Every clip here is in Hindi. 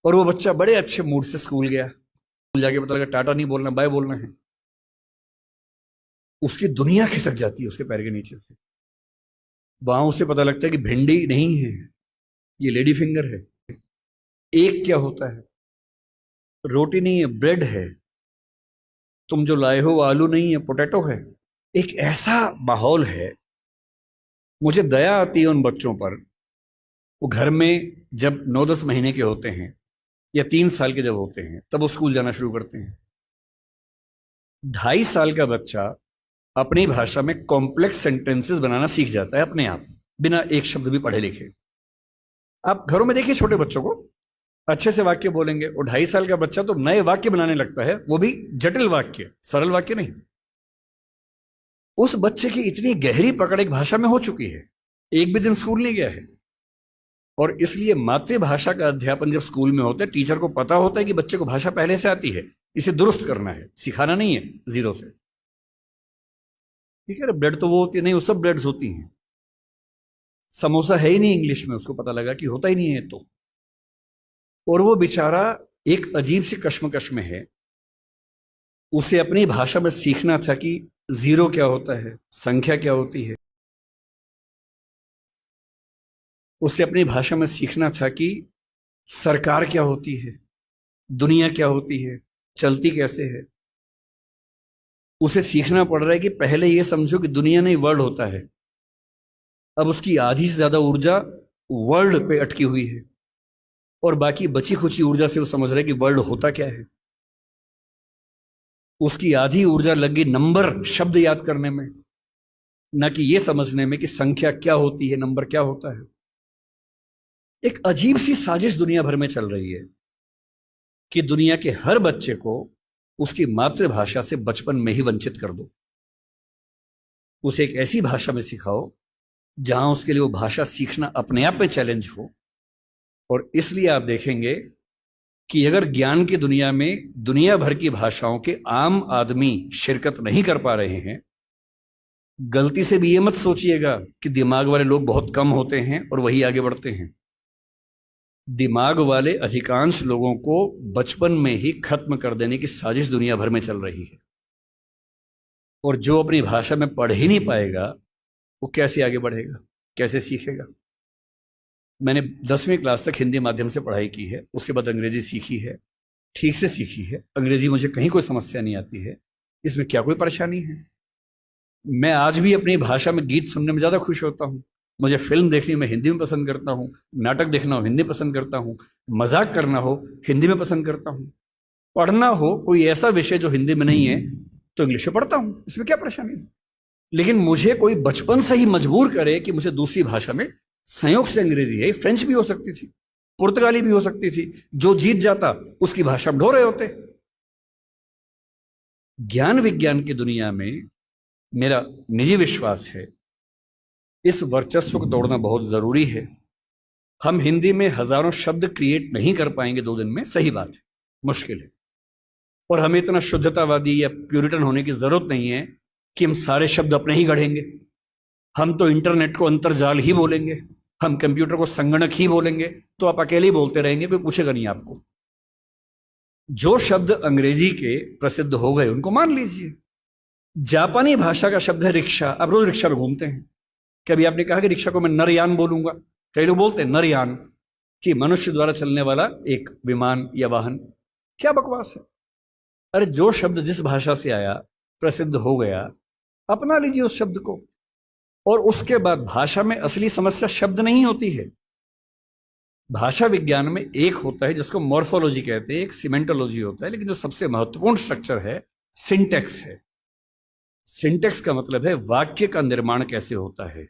और वो बच्चा बड़े अच्छे मूड से स्कूल गया। स्कूल जाके पता लगा टाटा नहीं बोलना, बाय बोलना है। उसकी दुनिया खिसक जाती है उसके पैर के नीचे से। वहां उसे पता लगता है कि भिंडी नहीं है, ये लेडी फिंगर है। एक क्या होता है, रोटी नहीं है, ब्रेड है। तुम जो लाए हो वो आलू नहीं है, पोटैटो है। एक ऐसा माहौल है, मुझे दया आती है उन बच्चों पर। वो घर में जब 9-10 महीने के होते हैं या 3 साल के जब होते हैं तब वो स्कूल जाना शुरू करते हैं। 2.5 साल का बच्चा अपनी भाषा में कॉम्प्लेक्स सेंटेंसेस बनाना सीख जाता है अपने आप, बिना एक शब्द भी पढ़े लिखे। आप घरों में देखिए छोटे बच्चों को, अच्छे से वाक्य बोलेंगे। और 2.5 साल का बच्चा तो नए वाक्य बनाने लगता है, वो भी जटिल वाक्य, सरल वाक्य नहीं। उस बच्चे की इतनी गहरी पकड़ एक भाषा में हो चुकी है, एक भी दिन स्कूल नहीं गया है। और इसलिए मातृभाषा का अध्यापन जब स्कूल में होता है, टीचर को पता होता है कि बच्चे को भाषा पहले से आती है, इसे दुरुस्त करना है, सिखाना नहीं है जीरो से। ठीक है, ब्रेड तो वो होती है नहीं, वो सब ब्रेड्स होती हैं। समोसा है ही नहीं इंग्लिश में, उसको पता लगा कि होता ही नहीं है तो। और वो बेचारा एक अजीब सी कश्मकश में है। उसे अपनी भाषा में सीखना था कि जीरो क्या होता है, संख्या क्या होती है। उसे अपनी भाषा में सीखना था कि सरकार क्या होती है, दुनिया क्या होती है, चलती कैसे है। उसे सीखना पड़ रहा है कि पहले यह समझो कि दुनिया नहीं वर्ल्ड होता है। अब उसकी आधी से ज्यादा ऊर्जा वर्ल्ड पे अटकी हुई है और बाकी बची खुची ऊर्जा से वो समझ रहा है कि वर्ल्ड होता क्या है। उसकी आधी ऊर्जा लगी नंबर, शब्द याद करने में, ना कि यह समझने में कि संख्या क्या होती है, नंबर क्या होता है। एक अजीब सी साजिश दुनिया भर में चल रही है कि दुनिया के हर बच्चे को उसकी मातृभाषा से बचपन में ही वंचित कर दो। उसे एक ऐसी भाषा में सिखाओ जहां उसके लिए वो भाषा सीखना अपने आप में चैलेंज हो। और इसलिए आप देखेंगे कि अगर ज्ञान की दुनिया में दुनिया भर की भाषाओं के आम आदमी शिरकत नहीं कर पा रहे हैं, गलती से भी ये मत सोचिएगा कि दिमाग वाले लोग बहुत कम होते हैं और वही आगे बढ़ते हैं। दिमाग वाले अधिकांश लोगों को बचपन में ही खत्म कर देने की साजिश दुनिया भर में चल रही है। और जो अपनी भाषा में पढ़ ही नहीं पाएगा, वो कैसे आगे बढ़ेगा, कैसे सीखेगा। मैंने 10वीं क्लास तक हिंदी माध्यम से पढ़ाई की है, उसके बाद अंग्रेजी सीखी है, ठीक से सीखी है। अंग्रेजी मुझे कहीं कोई समस्या नहीं आती है, इसमें क्या कोई परेशानी है। मैं आज भी अपनी भाषा में गीत सुनने में ज्यादा खुश होता हूं। मुझे फिल्म देखनी मैं हिंदी में पसंद करता हूं, नाटक देखना हो हिंदी पसंद करता हूं, मजाक करना हो हिंदी में पसंद करता हूं, पढ़ना हो कोई ऐसा विषय जो हिंदी में नहीं है तो इंग्लिश में पढ़ता हूं, इसमें क्या परेशानी है। लेकिन मुझे कोई बचपन से ही मजबूर करे कि मुझे दूसरी भाषा में, संयोग से अंग्रेजी है, फ्रेंच भी हो सकती थी, पुर्तगाली भी हो सकती थी, जो जीत जाता उसकी भाषा में ढो रहे होते। ज्ञान विज्ञान की दुनिया में मेरा निजी विश्वास है इस वर्चस्व को तोड़ना बहुत जरूरी है। हम हिंदी में हजारों शब्द क्रिएट नहीं कर पाएंगे 2 दिन में, सही बात है, मुश्किल है। और हमें इतना शुद्धतावादी या प्यूरिटन होने की जरूरत नहीं है कि हम सारे शब्द अपने ही गढ़ेंगे। हम तो इंटरनेट को अंतर्जाल ही बोलेंगे, हम कंप्यूटर को संगणक ही बोलेंगे, तो आप अकेले ही बोलते रहेंगे, कोई पूछेगा नहीं आपको। जो शब्द अंग्रेजी के प्रसिद्ध हो गए उनको मान लीजिए। जापानी भाषा का शब्द है रिक्शा। आप रोज रिक्शा में घूमते हैं, कभी आपने कहा कि रिक्शा को मैं नरयान बोलूंगा? कई लोग बोलते हैं नरयान, कि मनुष्य द्वारा चलने वाला एक विमान या वाहन। क्या बकवास है। अरे जो शब्द जिस भाषा से आया, प्रसिद्ध हो गया, अपना लीजिए उस शब्द को। और उसके बाद भाषा में असली समस्या शब्द नहीं होती है। भाषा विज्ञान में एक होता है जिसको मॉर्फोलॉजी कहते हैं, एक सिमेंटोलॉजी होता है, लेकिन जो सबसे महत्वपूर्ण स्ट्रक्चर है सिंटेक्स है। सिंटेक्स का मतलब है वाक्य का निर्माण कैसे होता है,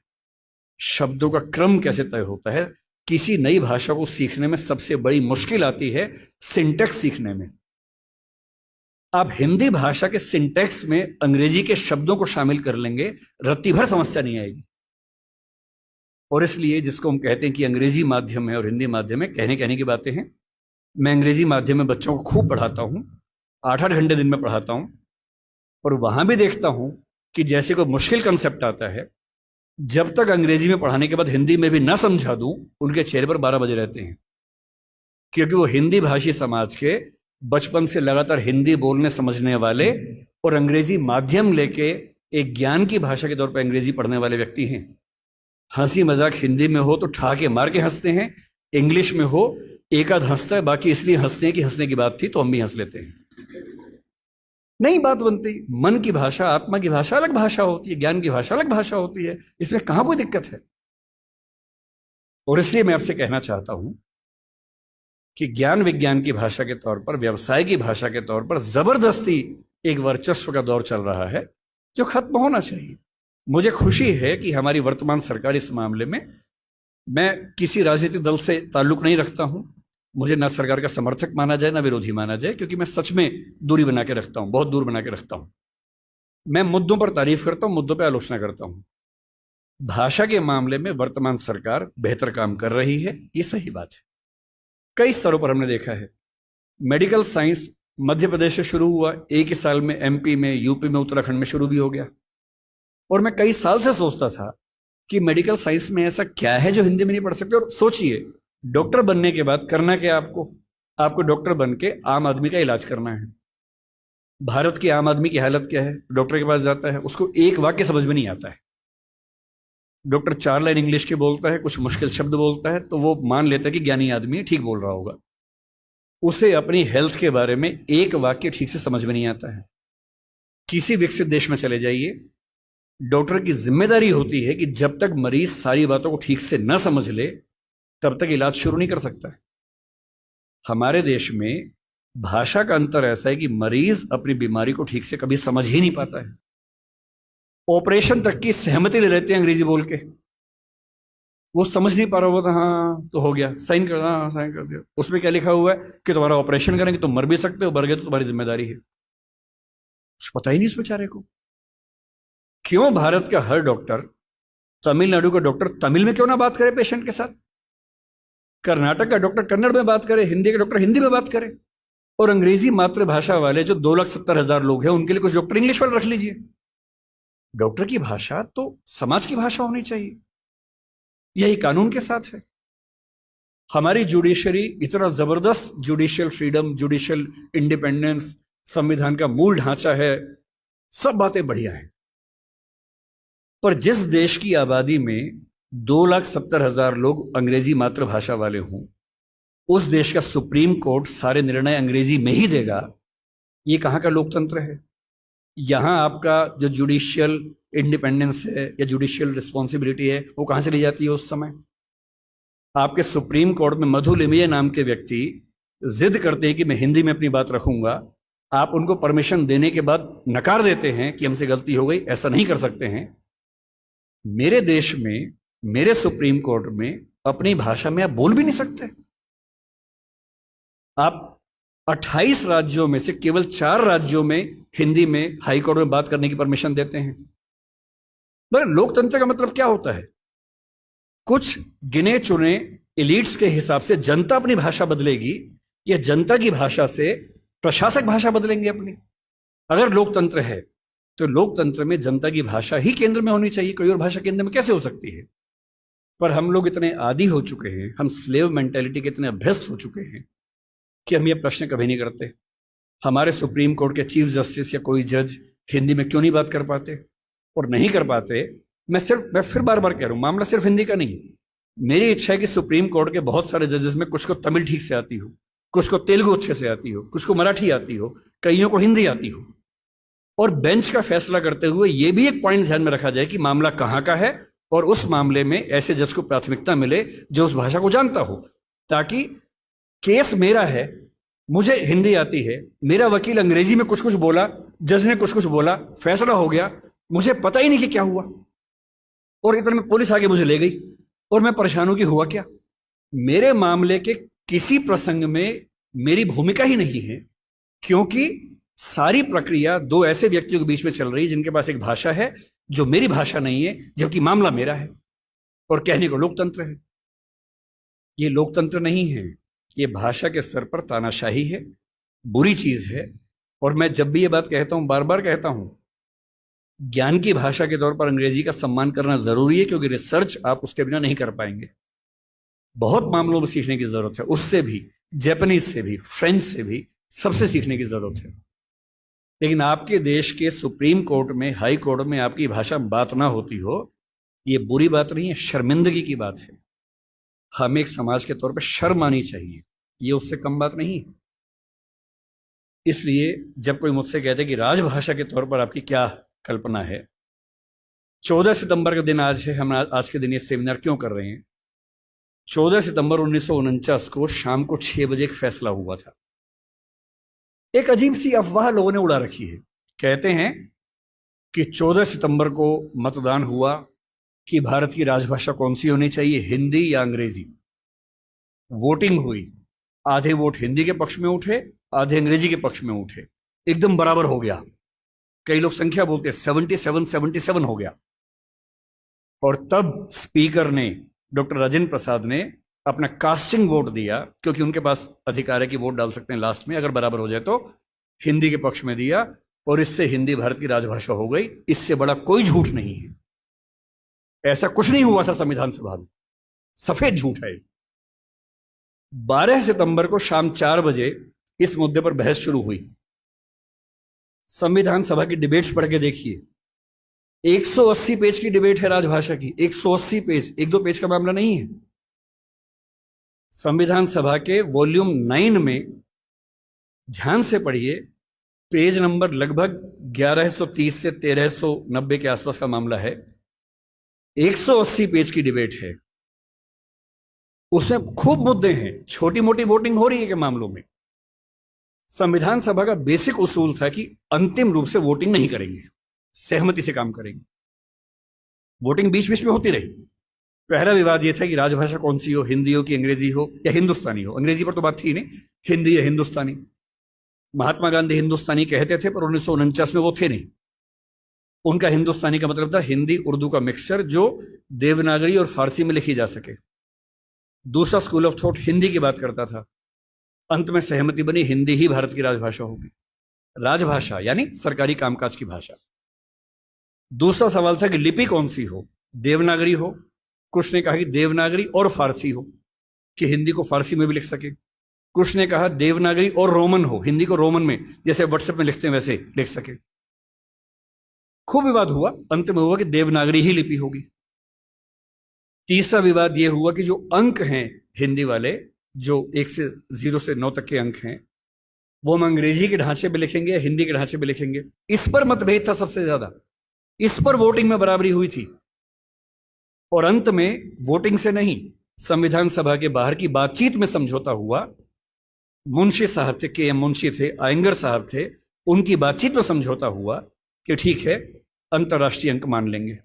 शब्दों का क्रम कैसे तय होता है। किसी नई भाषा को सीखने में सबसे बड़ी मुश्किल आती है सिंटेक्स सीखने में। आप हिंदी भाषा के सिंटेक्स में अंग्रेजी के शब्दों को शामिल कर लेंगे, रत्ती भर समस्या नहीं आएगी। और इसलिए जिसको हम कहते हैं कि अंग्रेजी माध्यम है और हिंदी माध्यम है, कहने की बातें हैं। मैं अंग्रेजी माध्यम में बच्चों को खूब पढ़ाता हूं, 8-8 घंटे दिन में पढ़ाता हूं। और वहां भी देखता हूं कि जैसे कोई मुश्किल कंसेप्ट आता है, जब तक अंग्रेजी में पढ़ाने के बाद हिंदी में भी ना समझा दूं, उनके चेहरे पर 12 बजे रहते हैं। क्योंकि वो हिंदी भाषी समाज के बचपन से लगातार हिंदी बोलने समझने वाले और अंग्रेजी माध्यम लेके एक ज्ञान की भाषा के तौर पर अंग्रेजी पढ़ने वाले व्यक्ति हैं। हंसी मजाक हिंदी में हो तो ठहाके मार के हंसते हैं, इंग्लिश में हो एक आध हंसता है, बाकी इसलिए हंसते हैं कि हंसने की बात थी तो हम भी हंस लेते हैं। नहीं बात बनती। मन की भाषा, आत्मा की भाषा अलग भाषा होती है, ज्ञान की भाषा अलग भाषा होती है, इसमें कहां कोई दिक्कत है। और इसलिए मैं आपसे कहना चाहता हूं कि ज्ञान विज्ञान की भाषा के तौर पर, व्यवसाय की भाषा के तौर पर जबरदस्ती एक वर्चस्व का दौर चल रहा है जो खत्म होना चाहिए। मुझे खुशी है कि हमारी वर्तमान सरकार इस मामले में, मैं किसी राजनीतिक दल से ताल्लुक नहीं रखता हूं, मुझे ना सरकार का समर्थक माना जाए ना विरोधी माना जाए, क्योंकि मैं सच में दूरी बना के रखता हूं, बहुत दूर बना के रखता हूं। मैं मुद्दों पर तारीफ करता हूं, मुद्दों पर आलोचना करता हूं। भाषा के मामले में वर्तमान सरकार बेहतर काम कर रही है, ये सही बात है। कई स्तरों पर हमने देखा है। मेडिकल साइंस मध्य प्रदेश से शुरू हुआ, एक ही साल में एमपी में, यूपी में, उत्तराखंड में शुरू भी हो गया। और मैं कई साल से सोचता था कि मेडिकल साइंस में ऐसा क्या है जो हिंदी में नहीं पढ़ सकते। और सोचिए, डॉक्टर बनने के बाद करना क्या आपको डॉक्टर बन के आम आदमी का इलाज करना है। भारत की आम आदमी की हालत क्या है? डॉक्टर के पास जाता है, उसको एक वाक्य समझ में नहीं आता है। डॉक्टर 4 लाइन इंग्लिश की बोलता है, कुछ मुश्किल शब्द बोलता है, तो वो मान लेता है कि ज्ञानी आदमी है, ठीक बोल रहा होगा। उसे अपनी हेल्थ के बारे में एक वाक्य ठीक से समझ में नहीं आता है। किसी विकसित देश में चले जाइए, डॉक्टर की जिम्मेदारी होती है कि जब तक मरीज सारी बातों को ठीक से न समझ ले तब तक इलाज शुरू नहीं कर सकता है। हमारे देश में भाषा का अंतर ऐसा है कि मरीज अपनी बीमारी को ठीक से कभी समझ ही नहीं पाता है। ऑपरेशन तक की सहमति ले लेते हैं अंग्रेजी बोल के। वो समझ नहीं पा रहा होता, हाँ तो हो गया, साइन कर, हाँ साइन कर दिया। उसमें क्या लिखा हुआ है कि तुम्हारा ऑपरेशन करेंगे, तुम मर भी सकते हो, मर गए तो तुम्हारी जिम्मेदारी है। कुछ पता ही नहीं इस बेचारे को। क्यों भारत का हर डॉक्टर, तमिलनाडु का डॉक्टर तमिल में क्यों ना बात करे पेशेंट के साथ, कर्नाटक का डॉक्टर कन्नड़ में बात करे, हिंदी का डॉक्टर हिंदी में बात करे, और अंग्रेजी मातृभाषा वाले जो 2,70,000 लोग हैं उनके लिए कुछ डॉक्टर इंग्लिश में रख लीजिए। डॉक्टर की भाषा तो समाज की भाषा होनी चाहिए। यही कानून के साथ है। हमारी जुडिशरी इतना जबरदस्त जुडिशियल फ्रीडम, जुडिशियल इंडिपेंडेंस, संविधान का मूल ढांचा है, सब बातें बढ़िया हैं। पर जिस देश की आबादी में 2,70,000 लोग अंग्रेजी मातृभाषा वाले हों, उस देश का सुप्रीम कोर्ट सारे निर्णय अंग्रेजी में ही देगा, ये कहां का लोकतंत्र है? यहां आपका जो जुडिशियल इंडिपेंडेंस है या जुडिशियल रिस्पॉन्सिबिलिटी है वो कहां से ली जाती है? उस समय आपके सुप्रीम कोर्ट में मधु लिमये नाम के व्यक्ति जिद करते हैं कि मैं हिंदी में अपनी बात रखूंगा, आप उनको परमिशन देने के बाद नकार देते हैं कि हमसे गलती हो गई, ऐसा नहीं कर सकते हैं। मेरे देश में, मेरे सुप्रीम कोर्ट में अपनी भाषा में आप बोल भी नहीं सकते। आप 28 राज्यों में से केवल 4 राज्यों में हिंदी में हाई कोर्ट में बात करने की परमिशन देते हैं। पर लोकतंत्र का मतलब क्या होता है? कुछ गिने चुने एलिट्स के हिसाब से जनता अपनी भाषा बदलेगी या जनता की भाषा से प्रशासक भाषा बदलेंगे अपनी? अगर लोकतंत्र है तो लोकतंत्र में जनता की भाषा ही केंद्र में होनी चाहिए, कोई और भाषा केंद्र में कैसे हो सकती है? पर हम लोग इतने आदी हो चुके हैं, हम स्लेव मेंटेलिटी के इतने अभ्यस्त हो चुके हैं कि हम ये प्रश्न कभी नहीं करते। हमारे सुप्रीम कोर्ट के चीफ जस्टिस या कोई जज हिंदी में क्यों नहीं बात कर पाते? और नहीं कर पाते, मैं फिर बार बार कह रहा हूं, मामला सिर्फ हिंदी का नहीं। मेरी इच्छा है कि सुप्रीम कोर्ट के बहुत सारे जजेस में कुछ को तमिल ठीक से आती हो, कुछ को तेलुगु अच्छे से आती हो, कुछ को मराठी आती हो, कईयों को हिंदी आती हो। और बेंच का फैसला करते हुए यह भी एक पॉइंट ध्यान में रखा जाए कि मामला कहां का है और उस मामले में ऐसे जज को प्राथमिकता मिले जो उस भाषा को जानता हो, ताकि केस मेरा है, मुझे हिंदी आती है, मेरा वकील अंग्रेजी में कुछ कुछ बोला, जज ने कुछ कुछ बोला, फैसला हो गया, मुझे पता ही नहीं कि क्या हुआ, और इतने में पुलिस आगे मुझे ले गई और मैं परेशान हूं कि हुआ क्या। मेरे मामले के किसी प्रसंग में मेरी भूमिका ही नहीं है, क्योंकि सारी प्रक्रिया 2 ऐसे व्यक्तियों के बीच में चल रही है जिनके पास एक भाषा है जो मेरी भाषा नहीं है, जबकि मामला मेरा है, और कहने को लोकतंत्र है। ये लोकतंत्र नहीं है, ये भाषा के स्तर पर तानाशाही है, बुरी चीज है। और मैं जब भी ये बात कहता हूं, बार बार कहता हूं, ज्ञान की भाषा के तौर पर अंग्रेजी का सम्मान करना जरूरी है, क्योंकि रिसर्च आप उसके बिना नहीं कर पाएंगे। बहुत मामलों में सीखने की जरूरत है, उससे भी, जापानीज से भी, फ्रेंच से भी, सबसे सीखने की जरूरत है। लेकिन आपके देश के सुप्रीम कोर्ट में, हाई कोर्ट में आपकी भाषा में बात ना होती हो, ये बुरी बात नहीं है, शर्मिंदगी की बात है। हमें एक समाज के तौर पर शर्म आनी चाहिए, ये उससे कम बात नहीं है। इसलिए जब कोई मुझसे कहते कि राजभाषा के तौर पर आपकी क्या कल्पना है, 14 सितंबर का दिन आज है, हम आज के दिन ये सेमिनार क्यों कर रहे हैं? 14 सितंबर 1949 को शाम को 6 बजे एक फैसला हुआ था। एक अजीब सी अफवाह लोगों ने उड़ा रखी है। कहते हैं कि 14 सितंबर को मतदान हुआ कि भारत की राजभाषा कौन सी होनी चाहिए, हिंदी या अंग्रेजी। वोटिंग हुई, आधे वोट हिंदी के पक्ष में उठे, आधे अंग्रेजी के पक्ष में उठे, एकदम बराबर हो गया। कई लोग संख्या बोलते 77-77 हो गया। और तब स्पीकर ने, डॉक्टर राजेंद्र प्रसाद ने अपना कास्टिंग वोट दिया, क्योंकि उनके पास अधिकार है कि वोट डाल सकते हैं लास्ट में, अगर बराबर हो जाए तो, हिंदी के पक्ष में दिया, और इससे हिंदी भारत की राजभाषा हो गई। इससे बड़ा कोई झूठ नहीं है। ऐसा कुछ नहीं हुआ था संविधान सभा में, सफेद झूठ है। 12 सितंबर को शाम 4 बजे इस मुद्दे पर बहस शुरू हुई। संविधान सभा की डिबेट्स पढ़ के देखिए, 180 पेज की डिबेट है राजभाषा की, 180 पेज, 1-2 पेज का मामला नहीं है। संविधान सभा के वॉल्यूम 9 में ध्यान से पढ़िए, पेज नंबर लगभग 1130 से 1390 के आसपास का मामला है। 180 पेज की डिबेट है, उसमें खूब मुद्दे हैं, छोटी मोटी वोटिंग हो रही है के मामलों में। संविधान सभा का बेसिक उसूल था कि अंतिम रूप से वोटिंग नहीं करेंगे, सहमति से काम करेंगे। वोटिंग बीच बीच में होती रही। पहला विवाद यह था कि राजभाषा कौन सी हो, हिंदी हो कि अंग्रेजी हो या हिंदुस्तानी हो। अंग्रेजी पर तो बात थी नहीं, हिंदी या हिंदुस्तानी। महात्मा गांधी हिंदुस्तानी कहते थे, पर 1949 में वो थे नहीं। उनका हिंदुस्तानी का मतलब था हिंदी उर्दू का मिक्सचर, जो देवनागरी और फारसी में लिखी जा सके। दूसरा स्कूल ऑफ थॉट हिंदी की बात करता था। अंत में सहमति बनी, हिंदी ही भारत की राजभाषा होगी। राजभाषा यानी सरकारी कामकाज की भाषा। दूसरा सवाल था कि लिपि कौन सी हो, देवनागरी हो, कुछ ने कहा कि देवनागरी और फारसी हो, कि हिंदी को फारसी में भी लिख सके। कुछ ने कहा देवनागरी और रोमन हो, हिंदी को रोमन में, जैसे व्हाट्सएप में लिखते हैं वैसे लिख सके। खूब विवाद हुआ, अंत में हुआ कि देवनागरी ही लिपि होगी। तीसरा विवाद यह हुआ कि जो अंक हैं हिंदी वाले, जो 1 से 0 से 9 तक के अंक हैं, वो हम अंग्रेजी के ढांचे में लिखेंगे या हिंदी के ढांचे में लिखेंगे। इस पर मतभेद था सबसे ज्यादा। इस पर वोटिंग में बराबरी हुई थी। और अंत में वोटिंग से नहीं, संविधान सभा के बाहर की बातचीत में समझौता हुआ। मुंशी साहब थे, के एम मुंशी थे, आयंगर साहब थे, उनकी बातचीत में समझौता हुआ कि ठीक है, अंतर्राष्ट्रीय अंक मान लेंगे।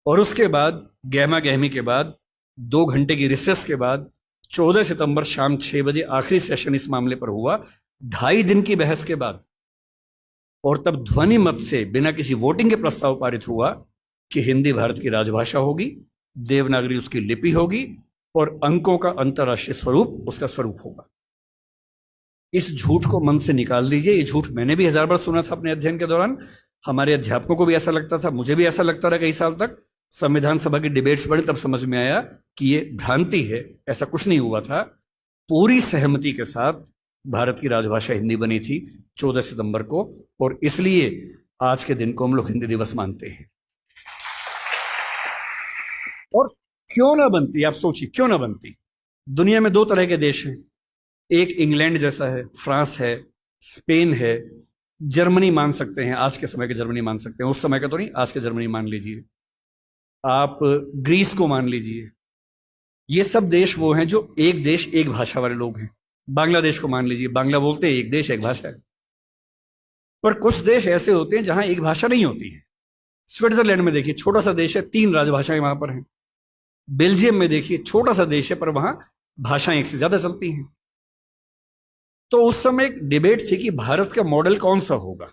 और उसके बाद गहमा गहमी के बाद, 2 घंटे की रिसेस के बाद, 14 सितंबर शाम 6 बजे आखिरी सेशन इस मामले पर हुआ, 2.5 दिन की बहस के बाद। और तब ध्वनि मत से, बिना किसी वोटिंग के प्रस्ताव पारित हुआ कि हिंदी भारत की राजभाषा होगी, देवनागरी उसकी लिपि होगी, और अंकों का अंतर्राष्ट्रीय स्वरूप उसका स्वरूप होगा। इस झूठ को मन से निकाल दीजिए। ये झूठ मैंने भी 1000 बार सुना था अपने अध्ययन के दौरान। हमारे अध्यापकों को भी ऐसा लगता था, मुझे भी ऐसा लगता रहा कई साल तक। संविधान सभा की डिबेट्स बढ़ी तब समझ में आया कि ये भ्रांति है, ऐसा कुछ नहीं हुआ था। पूरी सहमति के साथ भारत की राजभाषा हिंदी बनी थी 14 सितंबर को, और इसलिए आज के दिन को हम लोग हिंदी दिवस मानते हैं। और क्यों ना बनती, आप सोचिए, क्यों ना बनती। दुनिया में 2 तरह के देश हैं, एक इंग्लैंड जैसा है, फ्रांस है, स्पेन है, जर्मनी मान सकते हैं, आज के समय के जर्मनी मान सकते हैं, उस समय का तो नहीं, आज के जर्मनी मान लीजिए, आप ग्रीस को मान लीजिए। ये सब देश वो हैं जो एक देश एक भाषा वाले लोग हैं। बांग्लादेश को मान लीजिए, बांग्ला बोलते हैं, एक देश एक भाषा है। पर कुछ देश ऐसे होते हैं जहां एक भाषा नहीं होती है। स्विट्जरलैंड में देखिए, छोटा सा देश है, 3 राजभाषाएं वहां पर हैं। बेल्जियम में देखिए, छोटा सा देश है, पर वहां भाषाएं 1 से ज्यादा चलती हैं। तो उस समय एक डिबेट थी कि भारत का मॉडल कौन सा होगा।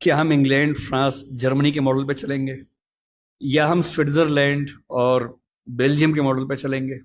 क्या हम इंग्लैंड, फ्रांस, जर्मनी के मॉडल पे चलेंगे, या हम स्विट्जरलैंड और बेल्जियम के मॉडल पे चलेंगे।